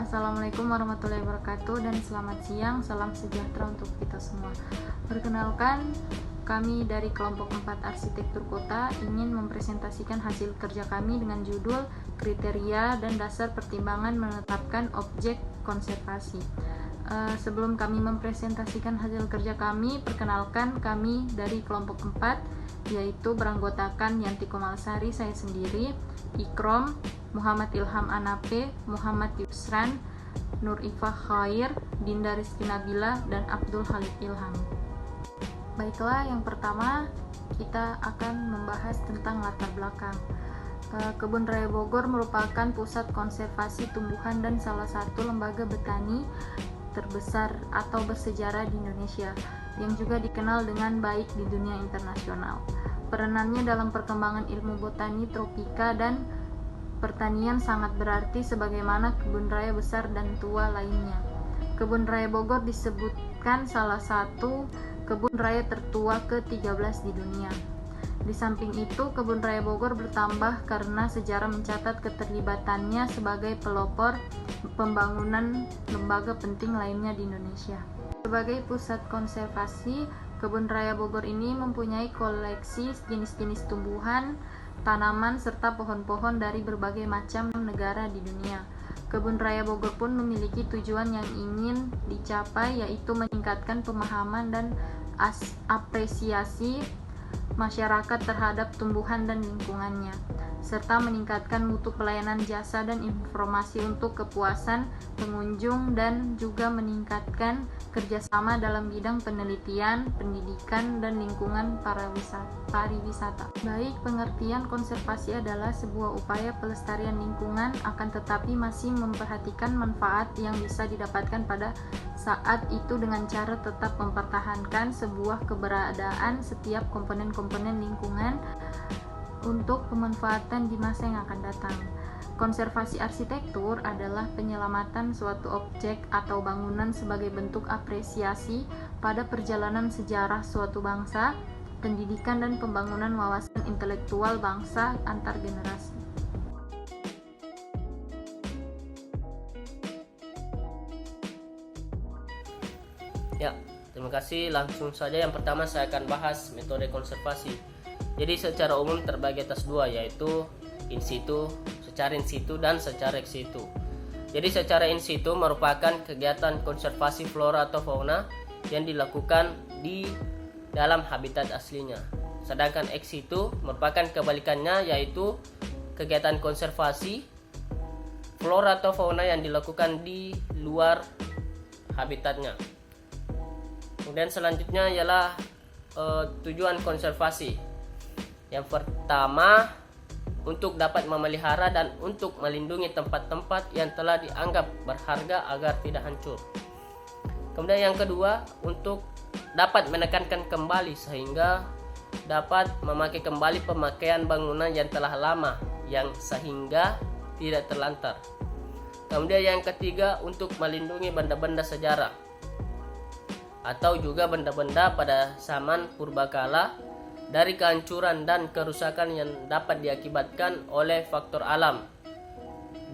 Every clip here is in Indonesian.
Assalamualaikum warahmatullahi wabarakatuh dan selamat siang, salam sejahtera untuk kita semua. Perkenalkan, kami dari kelompok 4 Arsitektur Kota ingin mempresentasikan hasil kerja kami dengan judul Kriteria dan Dasar Pertimbangan Menetapkan Objek Konservasi. Sebelum kami mempresentasikan hasil kerja kami, perkenalkan kami dari kelompok 4, yaitu beranggotakan Yanti Komalsari, saya sendiri, Ikrom, Muhammad Ilham Anape, Muhammad Yusran, Nur Ifa Khair, Dinda Rizky Nabila, dan Abdul Halid Ilham. Baiklah, yang pertama kita akan membahas tentang latar belakang. Kebun Raya Bogor merupakan pusat konservasi tumbuhan dan salah satu lembaga botani terbesar atau bersejarah di Indonesia, yang juga dikenal dengan baik di dunia internasional. Peranannya dalam perkembangan ilmu botani tropika dan pertanian sangat berarti sebagaimana kebun raya besar dan tua lainnya. Kebun Raya Bogor disebutkan salah satu kebun raya tertua ke-13 di dunia. Di samping itu, kebun raya Bogor bertambah karena sejarah mencatat keterlibatannya sebagai pelopor pembangunan lembaga penting lainnya di Indonesia. Sebagai pusat konservasi, kebun raya Bogor ini mempunyai koleksi jenis-jenis tumbuhan, tanaman, serta pohon-pohon dari berbagai macam negara di dunia. Kebun Raya Bogor pun memiliki tujuan yang ingin dicapai, yaitu meningkatkan pemahaman dan apresiasi masyarakat terhadap tumbuhan dan lingkungannya, serta meningkatkan mutu pelayanan jasa dan informasi untuk kepuasan pengunjung, dan juga meningkatkan kerjasama dalam bidang penelitian, pendidikan, dan lingkungan pariwisata. Baik, pengertian konservasi adalah sebuah upaya pelestarian lingkungan, akan tetapi masih memperhatikan manfaat yang bisa didapatkan pada saat itu dengan cara tetap mempertahankan sebuah keberadaan setiap komponen-komponen lingkungan untuk pemanfaatan di masa yang akan datang. Konservasi arsitektur adalah penyelamatan suatu objek atau bangunan sebagai bentuk apresiasi pada perjalanan sejarah suatu bangsa, pendidikan dan pembangunan wawasan intelektual bangsa antar generasi. Ya, terima kasih. Langsung saja yang pertama saya akan bahas metode konservasi. Jadi secara umum terbagi atas dua, yaitu in situ, secara in situ dan secara ex situ. Jadi secara in situ merupakan kegiatan konservasi flora atau fauna yang dilakukan di dalam habitat aslinya. Sedangkan ex situ merupakan kebalikannya, yaitu kegiatan konservasi flora atau fauna yang dilakukan di luar habitatnya. Kemudian selanjutnya ialah tujuan konservasi. Yang pertama, untuk dapat memelihara dan untuk melindungi tempat-tempat yang telah dianggap berharga agar tidak hancur. Kemudian yang kedua, untuk dapat menekankan kembali sehingga dapat memakai kembali pemakaian bangunan yang telah lama, yang sehingga tidak terlantar. Kemudian yang ketiga, untuk melindungi benda-benda sejarah atau juga benda-benda pada zaman purbakala dari kehancuran dan kerusakan yang dapat diakibatkan oleh faktor alam,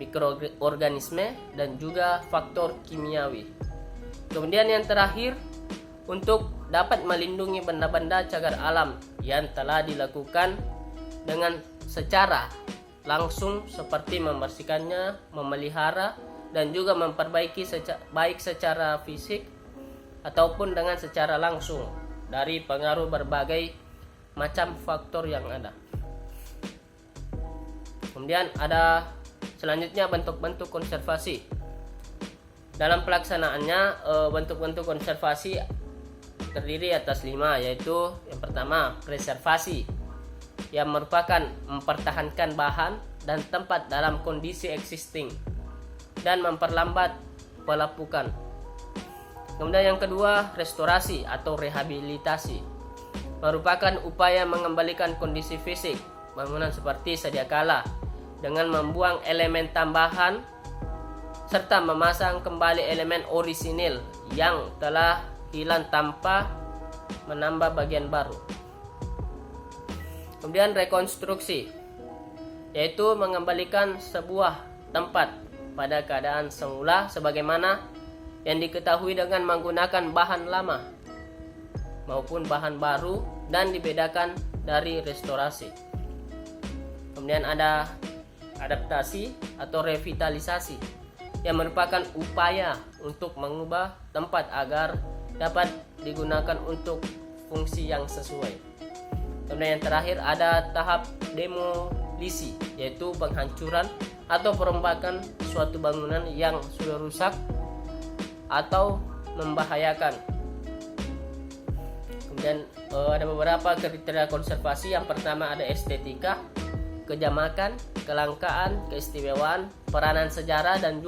mikroorganisme, dan juga faktor kimiawi. Kemudian yang terakhir, untuk dapat melindungi benda-benda cagar alam yang telah dilakukan dengan secara langsung seperti membersihkannya, memelihara, dan juga memperbaiki baik secara fisik ataupun dengan secara langsung dari pengaruh berbagai macam faktor yang ada. Kemudian ada selanjutnya bentuk-bentuk konservasi. Dalam pelaksanaannya, bentuk-bentuk konservasi terdiri atas 5, yaitu yang pertama, preservasi, yang merupakan mempertahankan bahan dan tempat dalam kondisi existing dan memperlambat pelapukan. Kemudian yang kedua, restorasi atau rehabilitasi, merupakan upaya mengembalikan kondisi fisik bangunan seperti sedia kala dengan membuang elemen tambahan serta memasang kembali elemen orisinil yang telah hilang tanpa menambah bagian baru. Kemudian rekonstruksi, yaitu mengembalikan sebuah tempat pada keadaan semula sebagaimana yang diketahui dengan menggunakan bahan lama maupun bahan baru dan dibedakan dari restorasi. Kemudian ada adaptasi atau revitalisasi yang merupakan upaya untuk mengubah tempat agar dapat digunakan untuk fungsi yang sesuai. Kemudian yang terakhir ada tahap demolisi, yaitu penghancuran atau perombakan suatu bangunan yang sudah rusak atau membahayakan. Kemudian ada beberapa kriteria konservasi. Yang pertama ada estetika, kejamakan, kelangkaan, keistimewaan, peranan sejarah dan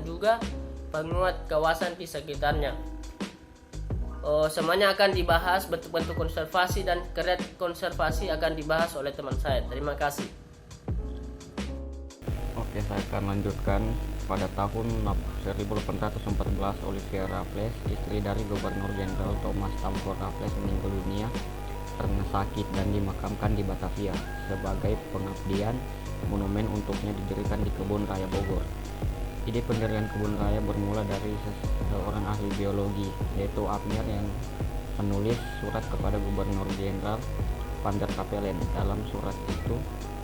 juga penguat kawasan di sekitarnya. Semuanya akan dibahas, bentuk-bentuk konservasi dan kriteria konservasi akan dibahas oleh teman saya. Terima kasih. Oke, saya akan lanjutkan. Pada tahun 1814, Olivia Raffles, istri dari Gubernur Jenderal Thomas Stamford Raffles, meninggal dunia karena sakit dan dimakamkan di Batavia. Sebagai pengabdian, monumen untuknya didirikan di Kebun Raya Bogor. Ide pendirian kebun raya bermula dari seorang ahli biologi, yaitu Abner, yang menulis surat kepada Gubernur Jenderal Van der Capellen. Dalam surat itu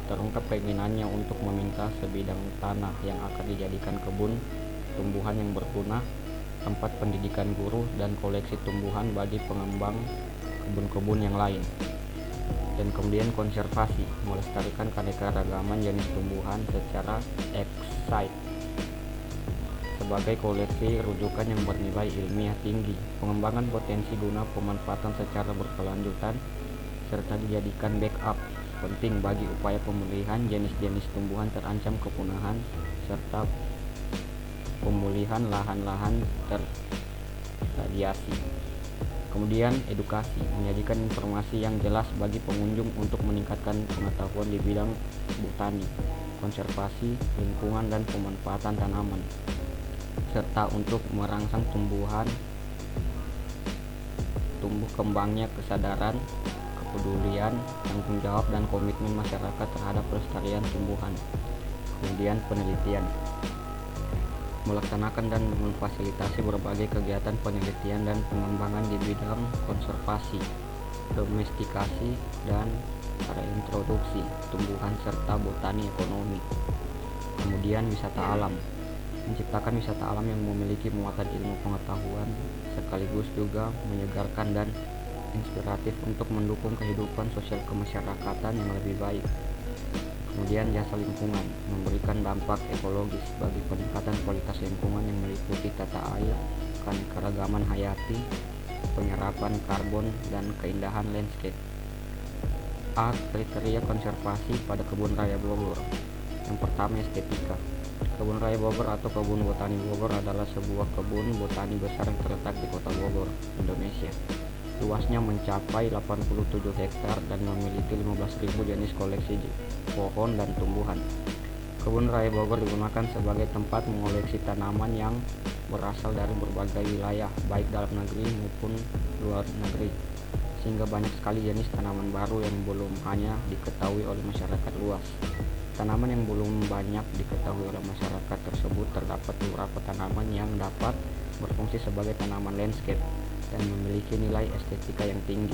terungkap keinginannya untuk meminta sebidang tanah yang akan dijadikan kebun tumbuhan yang berpunah, tempat pendidikan guru, dan koleksi tumbuhan bagi pengembang kebun-kebun yang lain. Dan kemudian konservasi, melestarikan keanekaragaman jenis tumbuhan secara excite sebagai koleksi rujukan yang bernilai ilmiah tinggi, pengembangan potensi guna pemanfaatan secara berkelanjutan, serta dijadikan backup penting bagi upaya pemulihan jenis-jenis tumbuhan terancam kepunahan, serta pemulihan lahan-lahan terradiasi. Kemudian edukasi, menyajikan informasi yang jelas bagi pengunjung untuk meningkatkan pengetahuan di bidang botani, konservasi lingkungan dan pemanfaatan tanaman, serta untuk merangsang tumbuh kembangnya kesadaran, kepedulian, tanggung jawab, dan komitmen masyarakat terhadap pelestarian tumbuhan. Kemudian penelitian, melaksanakan dan memfasilitasi berbagai kegiatan penelitian dan pengembangan di bidang konservasi, domestikasi, dan reintroduksi tumbuhan serta botani ekonomi. Kemudian wisata alam, menciptakan wisata alam yang memiliki muatan ilmu pengetahuan sekaligus juga menyegarkan dan inspiratif untuk mendukung kehidupan sosial kemasyarakatan yang lebih baik. Kemudian jasa lingkungan, memberikan dampak ekologis bagi peningkatan kualitas lingkungan yang meliputi tata air, keanekaragaman hayati, penyerapan karbon, dan keindahan landscape. A. Kriteria konservasi pada Kebun Raya Bogor. Yang pertama, estetika. Kebun Raya Bogor atau Kebun Botani Bogor adalah sebuah kebun botani besar yang terletak di Kota Bogor, Indonesia. Luasnya mencapai 87 hektar dan memiliki 15.000 jenis koleksi pohon dan tumbuhan. Kebun Raya Bogor digunakan sebagai tempat mengoleksi tanaman yang berasal dari berbagai wilayah, baik dalam negeri maupun luar negeri, sehingga banyak sekali jenis tanaman baru yang belum hanya diketahui oleh masyarakat luas. Tanaman yang belum banyak diketahui oleh masyarakat tersebut terdapat beberapa tanaman yang dapat berfungsi sebagai tanaman landscape dan memiliki nilai estetika yang tinggi,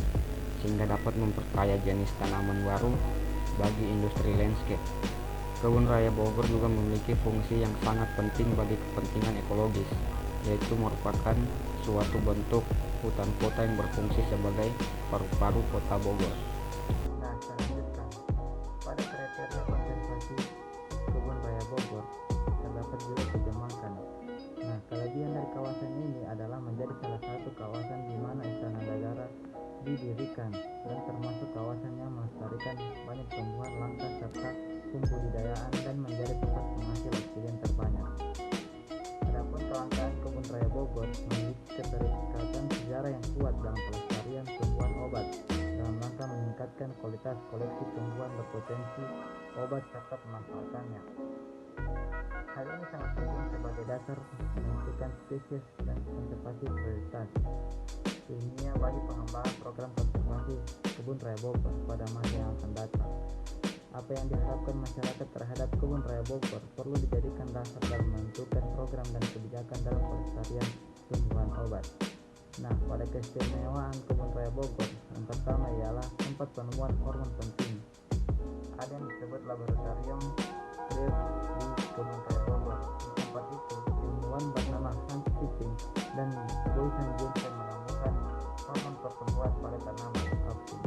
sehingga dapat memperkaya jenis tanaman baru bagi industri landscape. Kebun Raya Bogor juga memiliki fungsi yang sangat penting bagi kepentingan ekologis, yaitu merupakan suatu bentuk hutan kota yang berfungsi sebagai paru-paru kota Bogor. Nah, selanjutnya pada kriteria konservasi Kebun Raya Bogor terdapat juga kejamakan. Nah, kelebihan dari kawasan ini adalah menjadi salah satu kawasan di mana Istana Negara didirikan dan termasuk kawasan yang melestarikan banyak tumbuhan langka serta pembudidayaan dan menjadi tempat penghasil oksigen terbanyak. Adapun kelangkaan Kebun Raya Bogor memiliki keterikatan sejarah yang kuat dalam pelestarian tumbuhan obat dalam rangka meningkatkan kualitas koleksi tumbuhan berpotensi obat serta pemanfaatannya. Hal ini sangat penting sebagai dasar menentukan spesies dan konservasi prioritas ilmiah bagi pengembangan program konservasi Kebun Raya Bogor pada masa yang akan datang. Apa yang diharapkan masyarakat terhadap kebun raya Bogor perlu dijadikan dasar dalam menentukan program dan kebijakan dalam pelestarian tumbuhan obat. Nah, pada keistimewaan kebun raya Bogor, yang pertama ialah tempat penemuan hormon penting. Ada yang disebut laboratorium Graves di kebun raya Bogor. Di tempat itu, ilmuwan bernama Hans Tipping dan Boysen Jensen menemukan hormon pertumbuhan pada tanaman apel.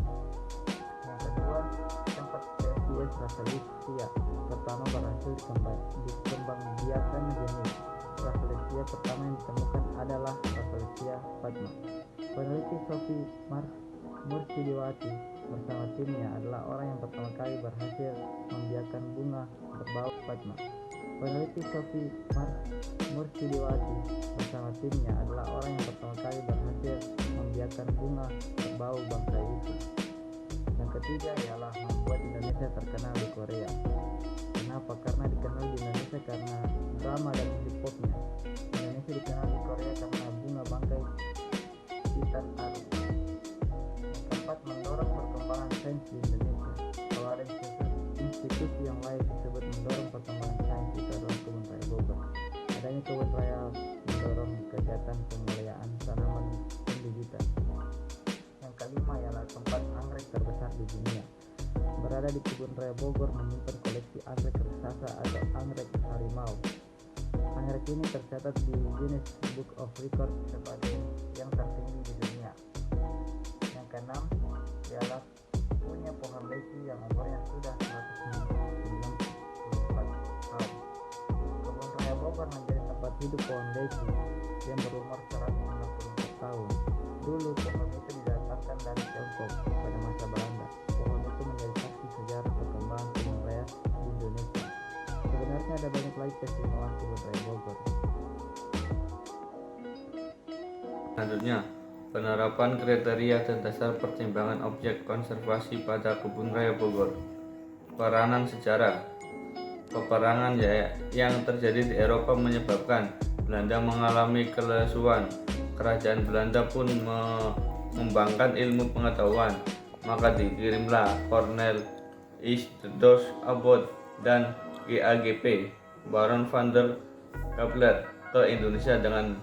Yang kedua, tempat spesies Rafflesia pertama berhasil dikembangbiakan jenis Rafflesia pertama yang ditemukan adalah Rafflesia fatma. Peneliti Sophie Mursidiwati bersama timnya adalah orang yang pertama kali berhasil membiarkan bunga berbau fatma. Peneliti Sophie Mursidiwati bersama timnya adalah orang yang pertama kali berhasil membiarkan bunga berbau bangsa itu. Yang ketiga ialah membuat Indonesia terkenal di Korea. Kenapa? Karena dikenal di Indonesia karena drama dan musik popnya. Indonesia dikenal di Korea karena bunga bangkai Titan Aru. Yang keempat, mendorong perkembangan sains di Indonesia. Kalau ada institusi yang lain disebut mendorong perkembangan sains, itu adalah kebun raya Bogor. Adanya kebun raya mendorong kegiatan pemuliaan tanaman pembibitan. Yang kelima ialah tempat anggrek terbesar di dunia. Berada di kebun raya Bogor menyimpan koleksi anggrek raksasa atau anggrek harimau. Anggrek ini tercatat di Guinness Book of Records sebagai yang tertinggi di dunia. Yang keenam ialah punya pohon leci yang umurnya sudah 194 tahun. Kebun raya Bogor menjadi tempat hidup pohon leci yang berumur 164 tahun. Dulu pohon itu didatangkan dari Tiongkok pada masa Belanda. Pohon itu menjadi saksi sejarah perkembangan kebun raya di Indonesia. Sebenarnya ada banyak lagi keistimewaan kebun raya Bogor. Selanjutnya, penerapan kriteria dan dasar pertimbangan objek konservasi pada kebun raya Bogor. Peranan sejarah. Peperangan yang terjadi di Eropa menyebabkan Belanda mengalami kelesuan. Kerajaan Belanda pun mengembangkan ilmu pengetahuan, maka dikirimlah Cornel Dos Abbot dan GAGP Baron van der Kapler ke Indonesia dengan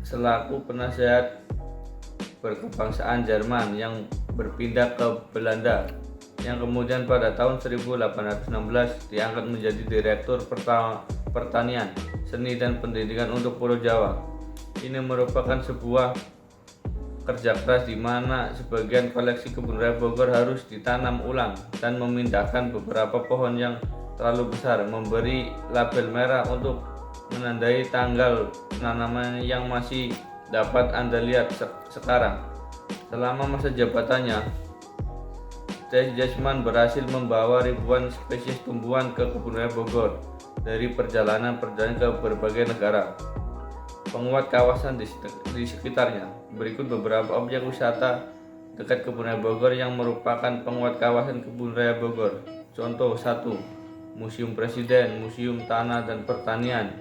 selaku penasihat berkebangsaan Jerman yang berpindah ke Belanda, yang kemudian pada tahun 1816 diangkat menjadi Direktur Pertanian, Seni dan Pendidikan untuk Pulau Jawa. Ini merupakan sebuah kerja keras di mana sebagian koleksi kebun raya Bogor harus ditanam ulang dan memindahkan beberapa pohon yang terlalu besar, memberi label merah untuk menandai tanggal penanaman yang masih dapat Anda lihat sekarang. Selama masa jabatannya, Desjman berhasil membawa ribuan spesies tumbuhan ke kebun raya Bogor dari perjalanan ke berbagai negara. Penguat kawasan di sekitarnya. Berikut beberapa objek wisata dekat kebun raya Bogor yang merupakan penguat kawasan kebun raya Bogor. Contoh 1. Museum Presiden, Museum Tanah dan Pertanian,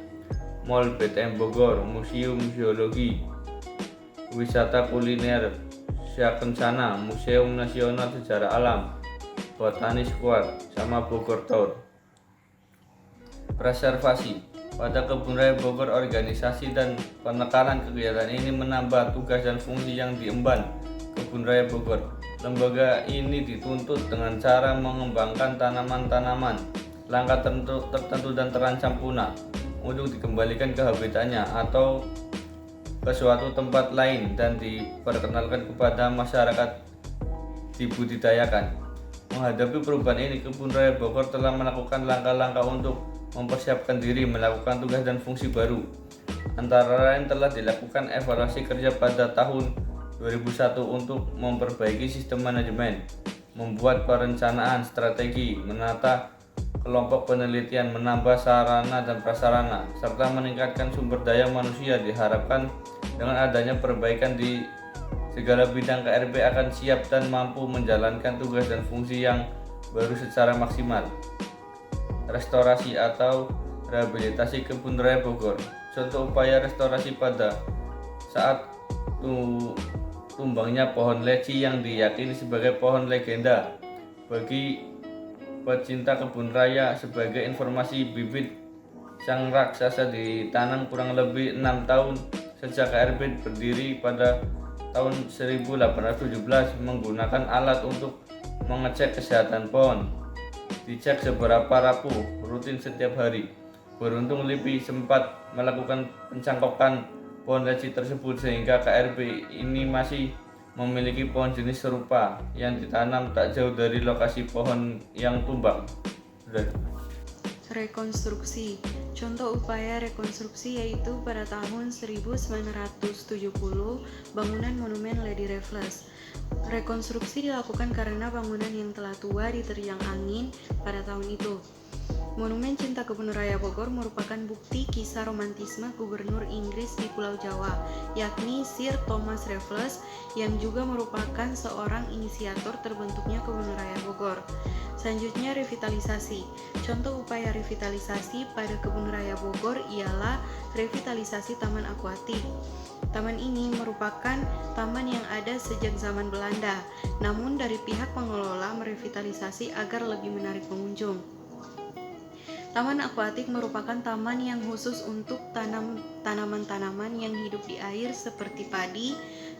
Mall BTM Bogor, Museum Geologi, Wisata Kuliner Syakencana, Museum Nasional Sejarah Alam, Botani Square, sama Bogor Tour. Preservasi. Pada kebun raya Bogor, organisasi dan penekanan kegiatan ini menambah tugas dan fungsi yang diemban kebun raya Bogor. Lembaga ini dituntut dengan cara mengembangkan tanaman-tanaman langka tertentu dan terancam punah untuk dikembalikan ke habitatnya atau ke suatu tempat lain dan diperkenalkan kepada masyarakat dibudidayakan. Menghadapi perubahan ini, kebun raya Bogor telah melakukan langkah-langkah untuk mempersiapkan diri melakukan tugas dan fungsi baru. Antara lain telah dilakukan evaluasi kerja pada tahun 2001 untuk memperbaiki sistem manajemen, membuat perencanaan strategi, menata kelompok penelitian, menambah sarana dan prasarana, serta meningkatkan sumber daya manusia. Diharapkan dengan adanya perbaikan di segala bidang, KRB akan siap dan mampu menjalankan tugas dan fungsi yang baru secara maksimal. Restorasi atau rehabilitasi kebun raya Bogor. Contoh upaya restorasi pada saat tumbangnya pohon leci yang diyakini sebagai pohon legenda. Bagi pecinta kebun raya, sebagai informasi, bibit sang raksasa ditanam kurang lebih 6 tahun sejak KRB berdiri pada tahun 1817 menggunakan alat untuk mengecek kesehatan pohon. Dicek seberapa rapuh rutin setiap hari. Beruntung LIPI sempat melakukan pencangkokan pohon reci tersebut sehingga KRB ini masih memiliki pohon jenis serupa yang ditanam tak jauh dari lokasi pohon yang tumbang. Rekonstruksi. Contoh upaya rekonstruksi yaitu pada tahun 1970 bangunan monumen Lady Raffles. Rekonstruksi dilakukan karena bangunan yang telah tua diterjang angin pada tahun itu. Monumen Cinta Kebun Raya Bogor merupakan bukti kisah romantisme Gubernur Inggris di Pulau Jawa, yakni Sir Thomas Raffles, yang juga merupakan seorang inisiator terbentuknya Kebun Raya Bogor. Selanjutnya, revitalisasi. Contoh upaya revitalisasi pada Kebun Raya Bogor ialah revitalisasi Taman Akuatik. Taman ini merupakan taman yang ada sejak zaman Belanda, namun dari pihak pengelola merevitalisasi agar lebih menarik pengunjung. Taman akuatik merupakan taman yang khusus untuk tanaman-tanaman yang hidup di air seperti padi,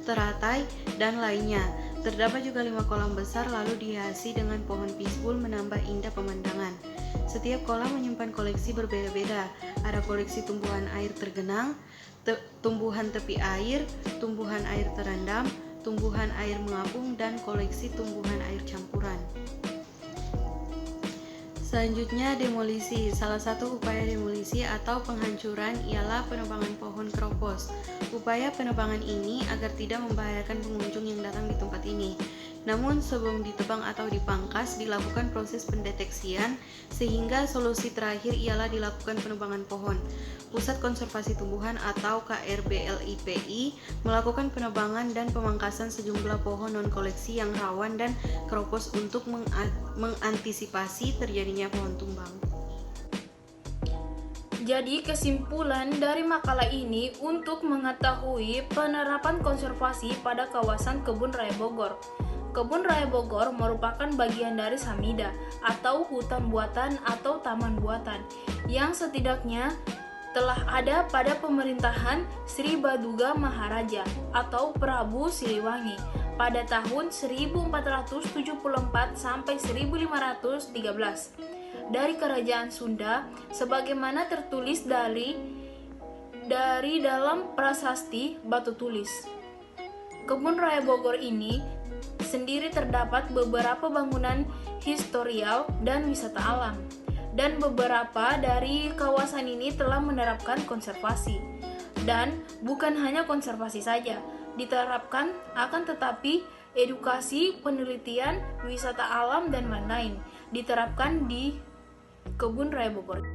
teratai, dan lainnya. Terdapat juga 5 kolam besar lalu dihiasi dengan pohon pisbul menambah indah pemandangan. Setiap kolam menyimpan koleksi berbeda-beda. Ada koleksi tumbuhan air tergenang, tumbuhan tepi air, tumbuhan air terendam, tumbuhan air mengapung, dan koleksi tumbuhan air campuran. Selanjutnya, demolisi. Salah satu upaya demolisi atau penghancuran ialah penebangan pohon keropos. Upaya penebangan ini agar tidak membahayakan pengunjung yang datang di tempat ini. Namun sebelum ditebang atau dipangkas dilakukan proses pendeteksian, sehingga solusi terakhir ialah dilakukan penebangan pohon. Pusat Konservasi Tumbuhan atau KRBLIPI melakukan penebangan dan pemangkasan sejumlah pohon non-koleksi yang rawan dan keropos untuk mengantisipasi terjadinya pohon tumbang. Jadi kesimpulan dari makalah ini untuk mengetahui penerapan konservasi pada kawasan Kebun Raya Bogor. Kebun Raya Bogor merupakan bagian dari Samida atau hutan buatan atau taman buatan yang setidaknya telah ada pada pemerintahan Sri Baduga Maharaja atau Prabu Siliwangi pada tahun 1474 sampai 1513 dari Kerajaan Sunda sebagaimana tertulis dari dalam prasasti batu tulis. Kebun Raya Bogor ini sendiri terdapat beberapa bangunan historial dan wisata alam, dan beberapa dari kawasan ini telah menerapkan konservasi. Dan bukan hanya konservasi saja diterapkan, akan tetapi edukasi, penelitian, wisata alam, dan lain-lain diterapkan di Kebun Raya Bogor.